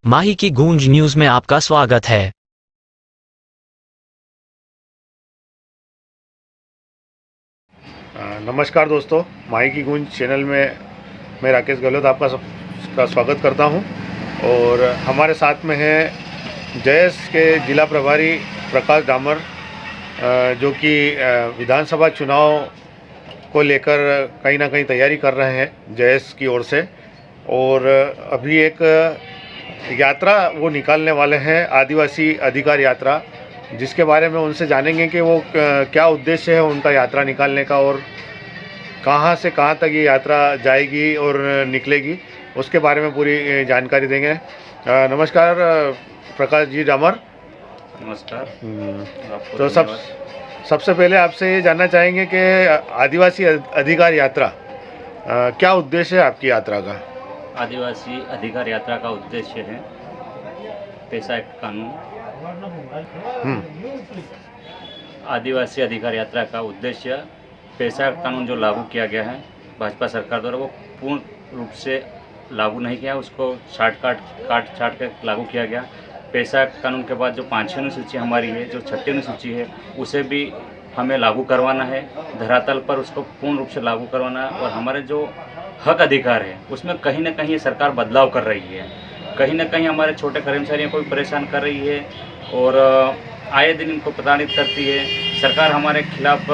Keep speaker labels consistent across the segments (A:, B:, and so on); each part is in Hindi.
A: माही की गूंज न्यूज में आपका स्वागत है।
B: नमस्कार दोस्तों, माही की गूंज चैनल में मैं राकेश गहलोत आपका सबका स्वागत करता हूं। और हमारे साथ में है जयस के जिला प्रभारी प्रकाश डामर, जो कि विधानसभा चुनाव को लेकर कहीं ना कहीं तैयारी कर रहे हैं जयस की ओर से। और अभी एक यात्रा वो निकालने वाले हैं, आदिवासी अधिकार यात्रा, जिसके बारे में उनसे जानेंगे कि वो क्या उद्देश्य है उनका यात्रा निकालने का और कहाँ से कहाँ तक ये यात्रा जाएगी और निकलेगी, उसके बारे में पूरी जानकारी देंगे। नमस्कार प्रकाश जी डामर।
C: नमस्कार।
B: तो सबसे पहले आपसे ये जानना चाहेंगे कि आदिवासी अधिकार यात्रा क्या उद्देश्य है आपकी यात्रा का?
C: आदिवासी अधिकार यात्रा का उद्देश्य है पेशा एक्ट कानून। आदिवासी अधिकार यात्रा का उद्देश्य पेशा एक्ट कानून जो लागू किया गया है भाजपा सरकार द्वारा, वो पूर्ण रूप से लागू नहीं किया, उसको काट छाट के लागू किया गया। पेशा एक्ट कानून के बाद जो 5वीं अनुसूची हमारी है, जो 6ठी अनुसूची है, उसे भी हमें लागू करवाना है धरातल पर, उसको पूर्ण रूप से लागू करवाना है। और हमारे जो हक अधिकार है उसमें कहीं ना कहीं ये सरकार बदलाव कर रही है, कहीं ना कहीं हमारे छोटे कर्मचारियों को भी परेशान कर रही है और आए दिन इनको प्रताड़ित करती है। सरकार हमारे खिलाफ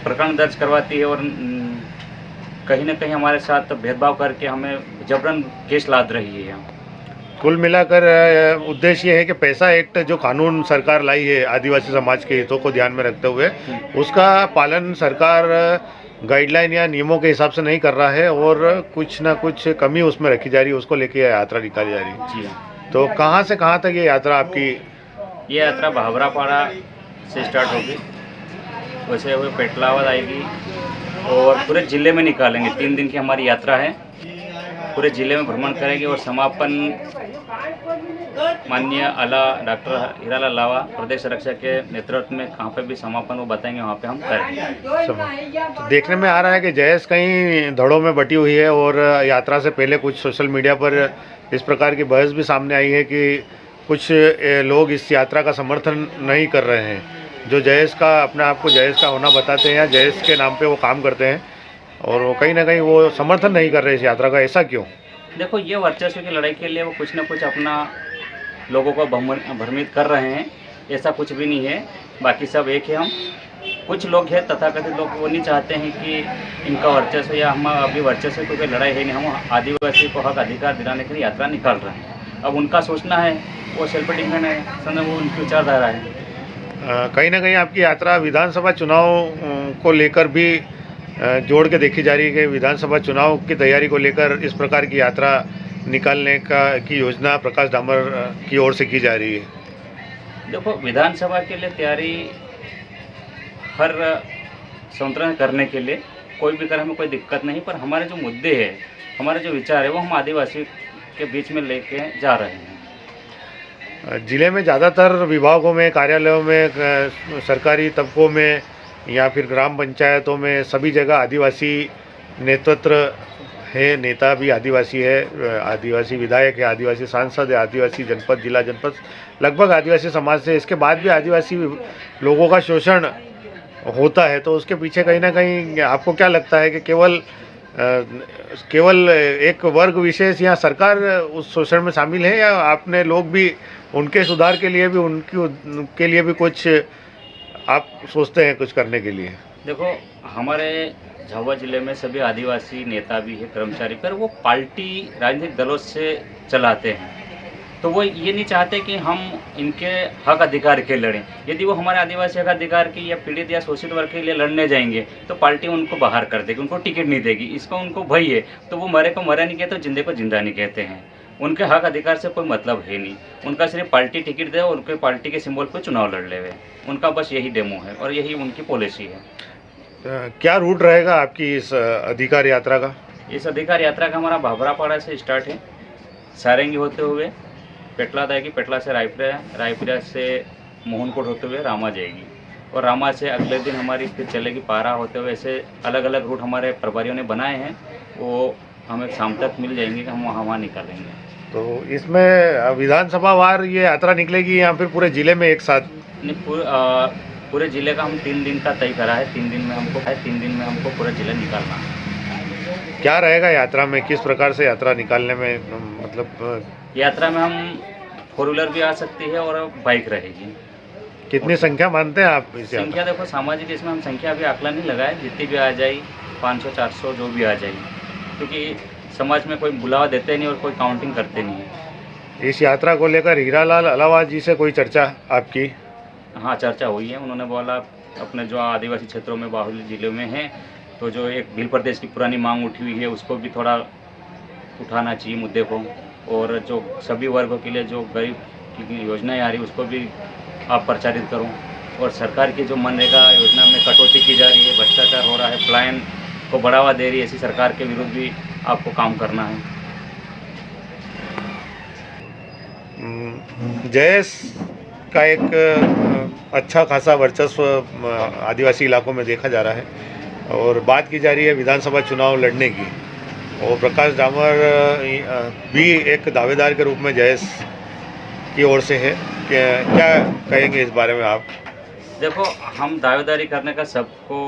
C: प्रकरण दर्ज करवाती है और कहीं ना कहीं हमारे साथ भेदभाव करके हमें जबरन केस लाद रही है।
B: कुल मिलाकर उद्देश्य ये है कि पेशा एक्ट जो कानून सरकार लाई है आदिवासी समाज के हितों को ध्यान में रखते हुए, उसका पालन सरकार गाइडलाइन या नियमों के हिसाब से नहीं कर रहा है और कुछ ना कुछ कमी उसमें रखी जा रही है, उसको लेके यात्रा निकाली जा रही है।
C: जी,
B: तो कहाँ से कहाँ तक ये यात्रा आपकी?
C: ये यात्रा भावरापाड़ा से स्टार्ट होगी, वैसे हुए पेटलावद आएगी और पूरे ज़िले में निकालेंगे। 3 दिन की हमारी यात्रा है, पूरे ज़िले में भ्रमण करेंगे और समापन माननीय आला डॉक्टर हीरालाल लावा प्रदेश रक्षा के नेतृत्व में कहाँ पे भी समापन वो बताएंगे, वहाँ पे हम करेंगे।
B: तो देखने में आ रहा है कि जयस कई धड़ों में बटी हुई है और यात्रा से पहले कुछ सोशल मीडिया पर इस प्रकार की बहस भी सामने आई है कि कुछ लोग इस यात्रा का समर्थन नहीं कर रहे हैं, जो जयस का अपने आप को जयस का होना बताते हैं या जयस के नाम पे वो काम करते हैं, और वो कहीं ना कहीं वो समर्थन नहीं कर रहे इस यात्रा का। ऐसा क्यों?
C: देखो, ये वर्चस्व की लड़ाई के लिए वो कुछ ना कुछ अपना लोगों को भ्रमित कर रहे हैं, ऐसा कुछ भी नहीं है। बाकी सब एक है। हम कुछ लोग हैं तथाकथित लोग, वो नहीं चाहते हैं कि इनका वर्चस्व या हम अभी वर्चस्व की कोई लड़ाई है नहीं, हम आदिवासी को हक अधिकार दिलाने के लिए यात्रा निकाल रहे हैं। अब उनका सोचना है, वो सेल्फ डिफेंड है, समझो वो उनकी विचारधारा है।
B: कहीं ना कहीं आपकी यात्रा विधानसभा चुनाव को लेकर भी जोड़ के देखी जा रही है कि विधानसभा चुनाव की तैयारी को लेकर इस प्रकार की यात्रा निकालने की योजना प्रकाश डामर की ओर से की जा रही है।
C: देखो, विधानसभा के लिए तैयारी हर संतरण करने के लिए कोई भी करे, हमें कोई दिक्कत नहीं, पर हमारे जो मुद्दे हैं, हमारे जो विचार है, वो हम आदिवासी के बीच में लेके जा रहे हैं।
B: जिले में ज़्यादातर विभागों में, कार्यालयों में, सरकारी तबकों में या फिर ग्राम पंचायतों में सभी जगह आदिवासी नेतृत्व है, नेता भी आदिवासी है, आदिवासी विधायक है, आदिवासी सांसद है, आदिवासी जनपद, जिला जनपद लगभग आदिवासी समाज से। इसके बाद भी आदिवासी लोगों का शोषण होता है, तो उसके पीछे कहीं ना कहीं आपको क्या लगता है कि केवल एक वर्ग विशेष या सरकार उस शोषण में शामिल है, या आपने लोग भी उनके सुधार के लिए भी उनके लिए भी कुछ आप सोचते हैं कुछ करने के लिए?
C: देखो, हमारे झाबुआ जिले में सभी आदिवासी नेता भी है, कर्मचारी, पर वो पार्टी राजनीतिक दलों से चलाते हैं, तो वो ये नहीं चाहते कि हम इनके हक अधिकार के लड़ें। यदि वो हमारे आदिवासी हक अधिकार की या पीड़ित या शोषित वर्ग के लिए लड़ने जाएंगे तो पार्टी उनको बाहर कर देगी, उनको टिकट नहीं देगी। इसका उनको भय है, तो वो मरे को मरा नहीं कहते, जिंदे को जिंदा नहीं कहते हैं। उनके हक अधिकार से कोई मतलब है नहीं, उनका सिर्फ पार्टी टिकट दे और उनके पार्टी के सिंबल पर चुनाव लड़ ले, उनका बस यही डेमो है और यही उनकी पॉलिसी है।
B: क्या रूट रहेगा आपकी इस अधिकार यात्रा का?
C: इस अधिकार यात्रा का हमारा भाभरापाड़ा से स्टार्ट है, सारंगी होते हुए पेटला जाएगी, पेटला से रायपुरा से मोहनकोट होते हुए रामा जाएगी और रामा से अगले दिन हमारी फिर चलेगी पारा होते हुए। ऐसे अलग अलग रूट हमारे प्रभारियों ने बनाए हैं, वो हमें शाम तक मिल जाएंगे कि हम वहाँ निकालेंगे।
B: तो इसमें विधानसभा वार ये यात्रा निकलेगी या फिर पूरे जिले में एक साथ?
C: नहीं, पूरे ज़िले का हम 3 दिन का तय करा है। 3 दिन में हमको पूरा ज़िला निकालना है।
B: क्या रहेगा यात्रा में, किस प्रकार से यात्रा निकालने में, मतलब
C: यात्रा में हम 4 व्हीलर भी आ सकती है और बाइक रहेगी।
B: कितनी संख्या मानते हैं आप इस यात्रा?
C: संख्या देखो, सामाजिक इसमें हम संख्या अभी आंकड़ा नहीं लगाए, जितनी भी आ जाए 500 400 जो भी आ जाएगी, क्योंकि समाज में कोई बुलावा देते नहीं और कोई काउंटिंग करते नहीं है।
B: इस यात्रा को लेकर हीरालाल अलावाल जी से कोई चर्चा आपकी?
C: हाँ, चर्चा हुई है। उन्होंने बोला अपने जो आदिवासी क्षेत्रों में, बाहुल्य जिलों में है, तो जो एक भील प्रदेश की पुरानी मांग उठी हुई है उसको भी थोड़ा उठाना चाहिए मुद्दे को, और जो सभी वर्गों के लिए जो गरीब की योजनाएं आ रही उसको भी आप प्रचारित करो, और सरकार की जो मनरेगा योजना में कटौती की जा रही है, भ्रष्टाचार हो रहा है, पलायन को बढ़ावा दे रही है, ऐसी सरकार के विरुद्ध भी आपको काम करना है।
B: जयेश का एक अच्छा खासा वर्चस्व आदिवासी इलाकों में देखा जा रहा है, और बात की जा रही है विधानसभा चुनाव लड़ने की, और प्रकाश डामर भी एक दावेदार के रूप में जयेश की ओर से है। क्या कहेंगे इस बारे में आप?
C: देखो, हम दावेदारी करने का सबको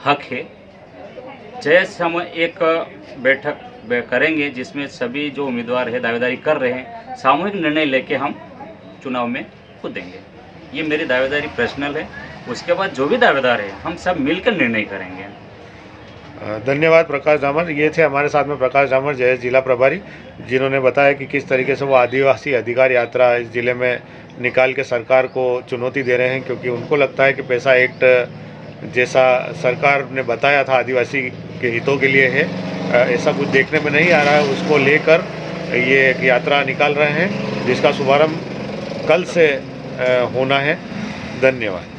C: हक है। जैसे हम एक बैठक करेंगे जिसमें सभी जो उम्मीदवार है दावेदारी कर रहे हैं, सामूहिक निर्णय लेके हम चुनाव में कूदेंगे। ये मेरी दावेदारी पर्सनल है। उसके बाद जो भी दावेदार है हम सब मिलकर निर्णय करेंगे।
B: धन्यवाद प्रकाश डामर। ये थे हमारे साथ में प्रकाश डामर, जयेश जिला प्रभारी, जिन्होंने बताया कि किस तरीके से वो आदिवासी अधिकार यात्रा इस ज़िले में निकाल के सरकार को चुनौती दे रहे हैं, क्योंकि उनको लगता है कि पैसा एक्ट जैसा सरकार ने बताया था आदिवासी के हितों के लिए है, ऐसा कुछ देखने में नहीं आ रहा है। उसको लेकर ये एक यात्रा निकाल रहे हैं जिसका शुभारंभ कल से होना है। धन्यवाद।